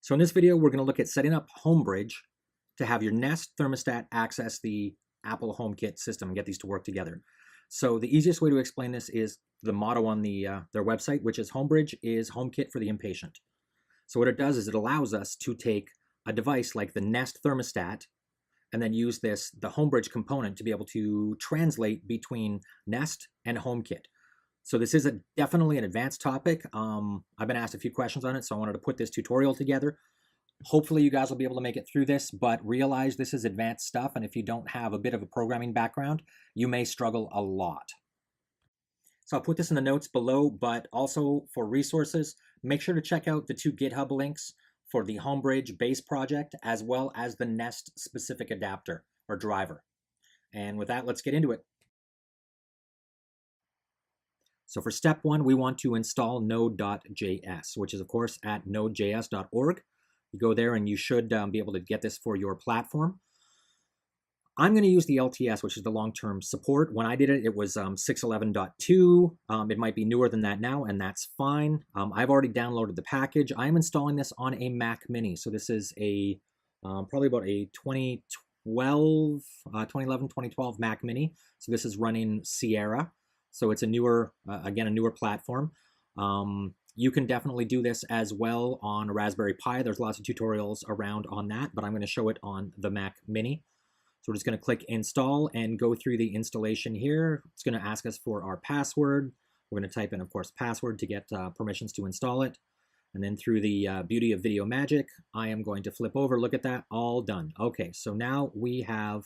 So in this video, we're going to look at setting up HomeBridge to have your Nest thermostat access the Apple HomeKit system and get these to work together. So the easiest way to explain this is the motto on their website, which is HomeBridge is HomeKit for the impatient. So what it does is it allows us to take a device like the Nest thermostat and then use the HomeBridge component to be able to translate between Nest and HomeKit. So this is definitely an advanced topic. I've been asked a few questions on it, so I wanted to put this tutorial together. Hopefully you guys will be able to make it through this, but realize this is advanced stuff, and if you don't have a bit of a programming background, you may struggle a lot. So I'll put this in the notes below, but also for resources, make sure to check out the 2 GitHub links for the HomeBridge base project, as well as the Nest specific adapter or driver. And with that, let's get into it. So for step 1, we want to install node.js, which is of course at nodejs.org. You go there and you should be able to get this for your platform. I'm going to use the LTS, which is the long-term support. When I did it, it was 6.11.2. It might be newer than that now, and that's fine. I've already downloaded the package. I'm installing this on a Mac Mini. So this is a probably about a 2011, 2012 Mac Mini. So this is running Sierra. So it's a newer, again, a newer platform. You can definitely do this as well on a Raspberry Pi. There's lots of tutorials around on that, but I'm going to show it on the Mac Mini. So we're just going to click install and go through the installation here. It's going to ask us for our password. We're going to type in, of course, password to get permissions to install it. And then through the beauty of video magic, I am going to flip over. Look at that, all done. Okay, so now we have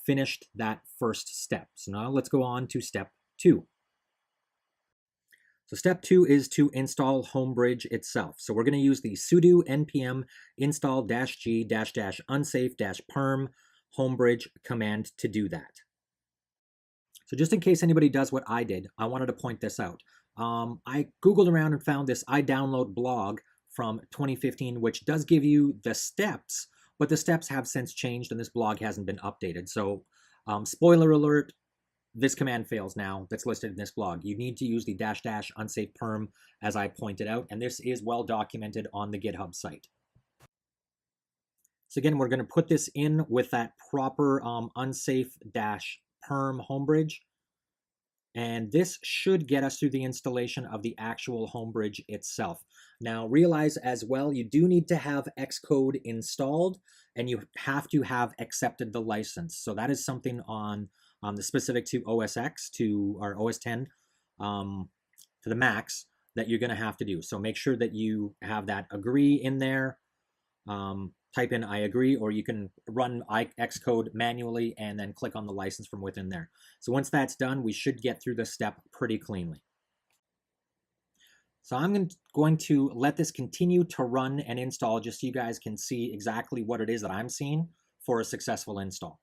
finished that first step. So now let's go on to step 2. So step 2 is to install HomeBridge itself. So we're going to use the sudo npm install-g-unsafe-perm HomeBridge command to do that. So just in case anybody does what I did, I wanted to point this out. I Googled around and found this iDownload blog from 2015, which does give you the steps, but the steps have since changed and this blog hasn't been updated. So spoiler alert, this command fails now that's listed in this blog. You need to use the --unsafe-perm as I pointed out, and this is well documented on the GitHub site. So again, we're going to put this in with that proper unsafe-perm HomeBridge, and this should get us through the installation of the actual HomeBridge itself. Now realize as well, you do need to have Xcode installed, and you have to have accepted the license. So that is something on the specific to OS X, to our OS 10, to the Macs, that you're going to have to do. So make sure that you have that agree in there. Type in I agree, or you can run Xcode manually and then click on the license from within there. So once that's done, we should get through this step pretty cleanly. So I'm going to let this continue to run and install just so you guys can see exactly what it is that I'm seeing for a successful install.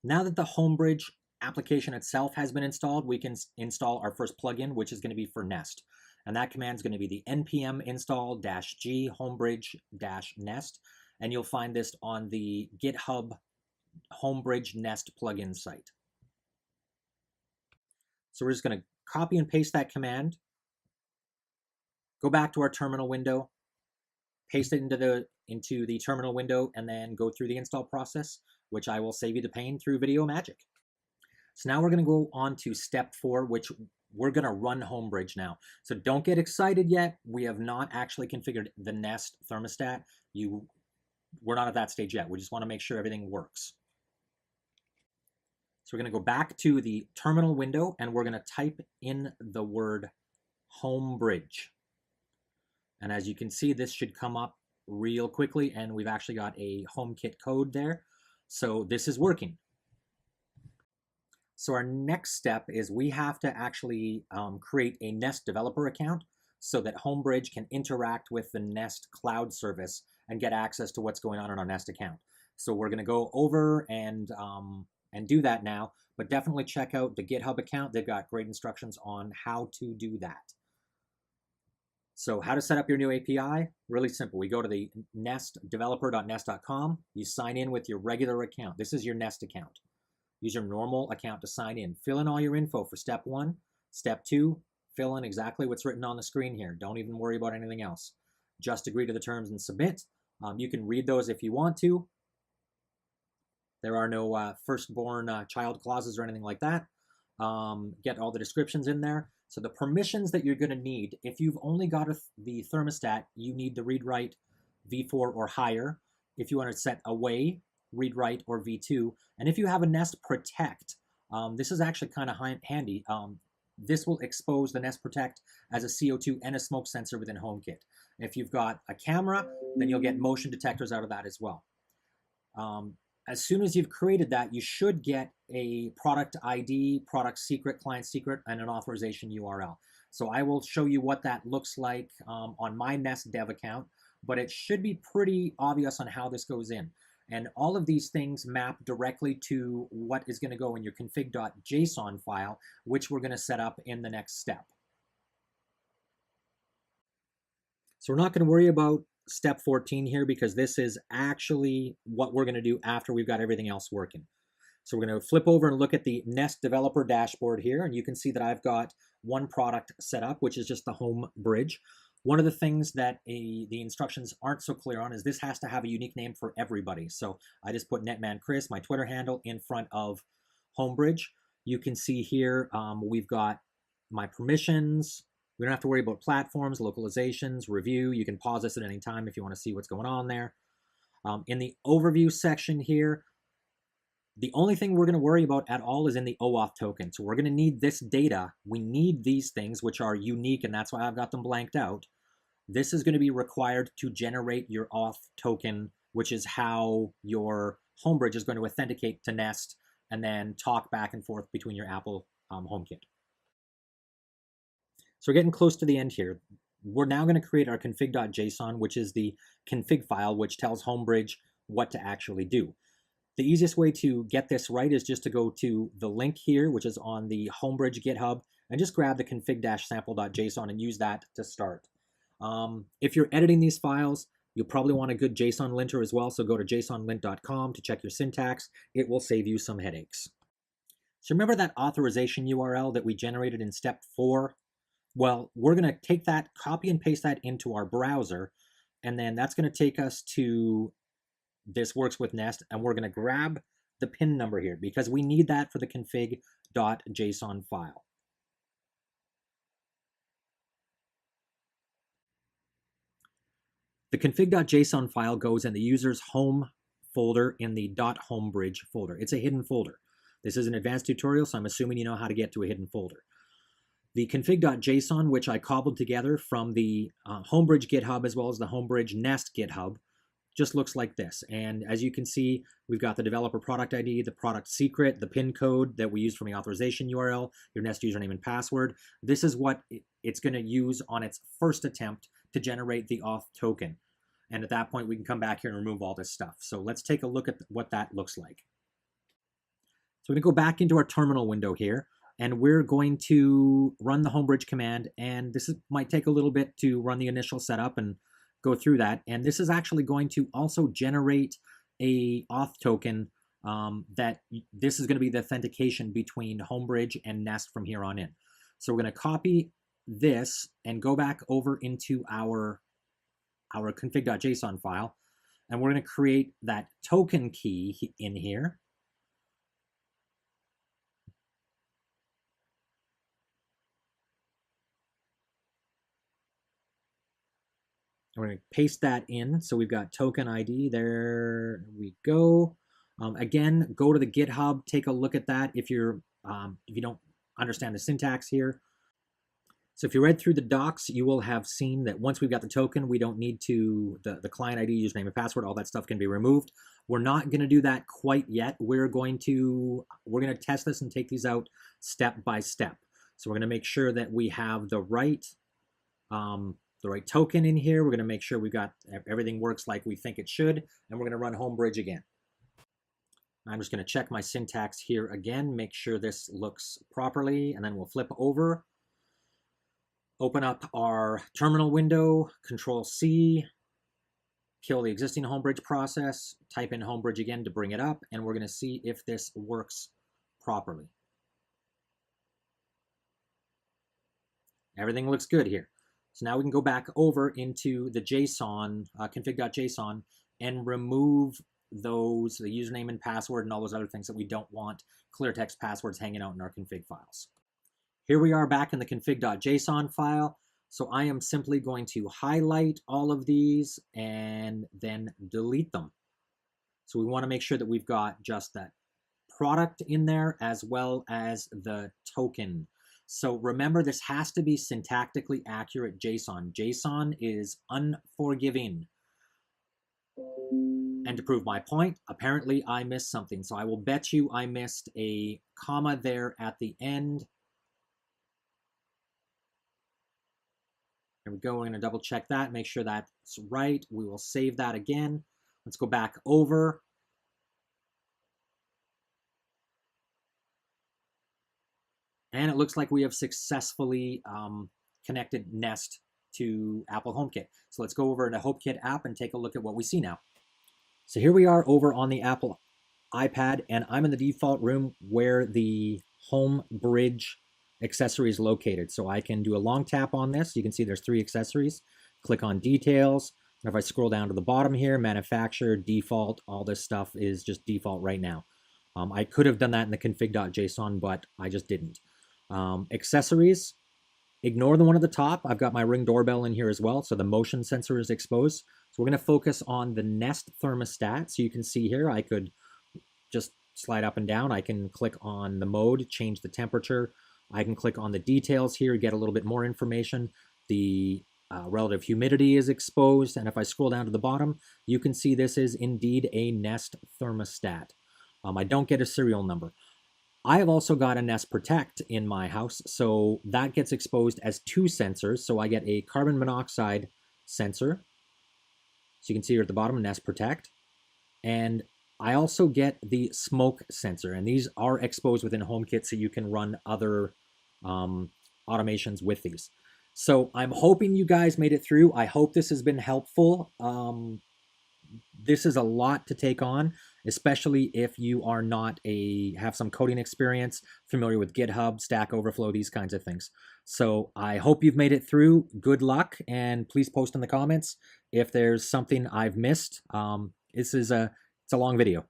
Now that the HomeBridge application itself has been installed, we can install our first plugin, which is going to be for Nest. And that command is going to be the npm install-g homebridge-nest. And you'll find this on the GitHub HomeBridge Nest plugin site. So we're just going to copy and paste that command, go back to our terminal window, paste it into the terminal window, and then go through the install process, which I will save you the pain through video magic. So now we're going to go on to step 4, which we're going to run HomeBridge now. So don't get excited yet. We have not actually configured the Nest thermostat. We're not at that stage yet. We just want to make sure everything works. So we're going to go back to the terminal window and we're going to type in the word HomeBridge. And as you can see, this should come up real quickly, and we've actually got a HomeKit code there. So this is working. So our next step is we have to actually create a Nest developer account so that HomeBridge can interact with the Nest cloud service and get access to what's going on in our Nest account. So we're going to go over and and do that now, but definitely check out the GitHub account. They've got great instructions on how to do that. So how to set up your new API? Really simple. We go to the Nest, developer.nest.com. You sign in with your regular account. This is your Nest account. Use your normal account to sign in. Fill in all your info for step 1. Step 2, fill in exactly what's written on the screen here. Don't even worry about anything else. Just agree to the terms and submit. You can read those if you want to. There are no firstborn child clauses or anything like that. Get all the descriptions in there. So the permissions that you're going to need, if you've only got the thermostat, you need the read-write V4 or higher. If you want to set away, read-write or V2. And if you have a Nest Protect, this is actually kind of handy. This will expose the Nest Protect as a CO2 and a smoke sensor within HomeKit. If you've got a camera, then you'll get motion detectors out of that as well. As soon as you've created that, you should get a product ID, product secret, client secret, and an authorization URL. So I will show you what that looks like on my Nest dev account, but it should be pretty obvious on how this goes in. And all of these things map directly to what is going to go in your config.json file, which we're going to set up in the next step. So we're not going to worry about step 14 here because this is actually what we're going to do after we've got everything else working. So we're going to flip over and look at the Nest developer dashboard here, and you can see that I've got one product set up, which is just the HomeBridge. One of the things that the instructions aren't so clear on is this has to have a unique name for everybody. So I just put Netman Chris, my Twitter handle, in front of HomeBridge. You can see here we've got my permissions. We don't have to worry about platforms, localizations, review. You can pause this at any time if you want to see what's going on there. In the overview section here, the only thing we're going to worry about at all is in the OAuth token. So we're going to need this data. We need these things, which are unique, and that's why I've got them blanked out. This is going to be required to generate your auth token, which is how your HomeBridge is going to authenticate to Nest and then talk back and forth between your Apple HomeKit. So we're getting close to the end here. We're now going to create our config.json, which is the config file, which tells HomeBridge what to actually do. The easiest way to get this right is just to go to the link here, which is on the HomeBridge GitHub, and just grab the config-sample.json and use that to start. If you're editing these files, you'll probably want a good JSON linter as well, so go to jsonlint.com to check your syntax. It will save you some headaches. So remember that authorization URL that we generated in step 4? Well, we're going to take that, copy and paste that into our browser, and then that's going to take us to this works with Nest, and we're going to grab the pin number here because we need that for the config.json file. The config.json file goes in the user's home folder in the .homebridge folder. It's a hidden folder. This is an advanced tutorial, so I'm assuming you know how to get to a hidden folder. The config.json, which I cobbled together from the HomeBridge GitHub as well as the HomeBridge Nest GitHub, just looks like this. And as you can see, we've got the developer product ID, the product secret, the pin code that we use from the authorization URL, your Nest username and password. This is what it's going to use on its first attempt to generate the auth token. And at that point, we can come back here and remove all this stuff. So let's take a look at what that looks like. So we're going to go back into our terminal window here, and we're going to run the HomeBridge command. And this might take a little bit to run the initial setup and go through that. And this is actually going to also generate a auth token that this is going to be the authentication between HomeBridge and Nest from here on in. So we're going to copy this and go back over into our config.json file, and we're going to create that token key in here. We're going to paste that in. So we've got token ID. There we go. Again, go to the GitHub, take a look at that if you don't understand the syntax here. So if you read through the docs, you will have seen that once we've got the token, we don't need to, the client ID, username, and password, all that stuff can be removed. We're not going to do that quite yet. We're going to test this and take these out step by step. So we're going to make sure that we have the right token in here. We're going to make sure we've got everything works like we think it should, and we're going to run HomeBridge again. I'm just going to check my syntax here again, make sure this looks properly, and then we'll flip over, open up our terminal window, Control-C, kill the existing HomeBridge process, type in HomeBridge again to bring it up, and we're going to see if this works properly. Everything looks good here. So now we can go back over into the JSON, config.json, and remove those, the username and password and all those other things that we don't want clear text passwords hanging out in our config files. Here we are back in the config.json file. So I am simply going to highlight all of these and then delete them. So we want to make sure that we've got just that product in there as well as the token. So remember, this has to be syntactically accurate JSON. JSON is unforgiving. And to prove my point, apparently I missed something. So I will bet you I missed a comma there at the end. There we go. We're going to double check that, make sure that's right. We will save that again. Let's go back over. And it looks like we have successfully connected Nest to Apple HomeKit. So let's go over to HomeKit app and take a look at what we see now. So here we are over on the Apple iPad, and I'm in the default room where the HomeBridge accessory is located. So I can do a long tap on this. You can see there's 3 accessories. Click on details. And if I scroll down to the bottom here, manufacturer, default, all this stuff is just default right now. I could have done that in the config.json, but I just didn't. Accessories, ignore the one at the top. I've got my Ring doorbell in here as well, so the motion sensor is exposed. So we're going to focus on the Nest thermostat. So you can see here, I could just slide up and down. I can click on the mode, change the temperature. I can click on the details here, get a little bit more information. The relative humidity is exposed, and if I scroll down to the bottom, you can see this is indeed a Nest thermostat. I don't get a serial number. I have also got a Nest Protect in my house, so that gets exposed as 2 sensors. So I get a carbon monoxide sensor. So you can see here at the bottom, Nest Protect. And I also get the smoke sensor, and these are exposed within HomeKit so you can run other automations with these. So I'm hoping you guys made it through. I hope this has been helpful. This is a lot to take on, especially if you are not have some coding experience, familiar with GitHub, Stack Overflow, these kinds of things. So I hope you've made it through. Good luck, and please post in the comments if there's something I've missed. It's a long video.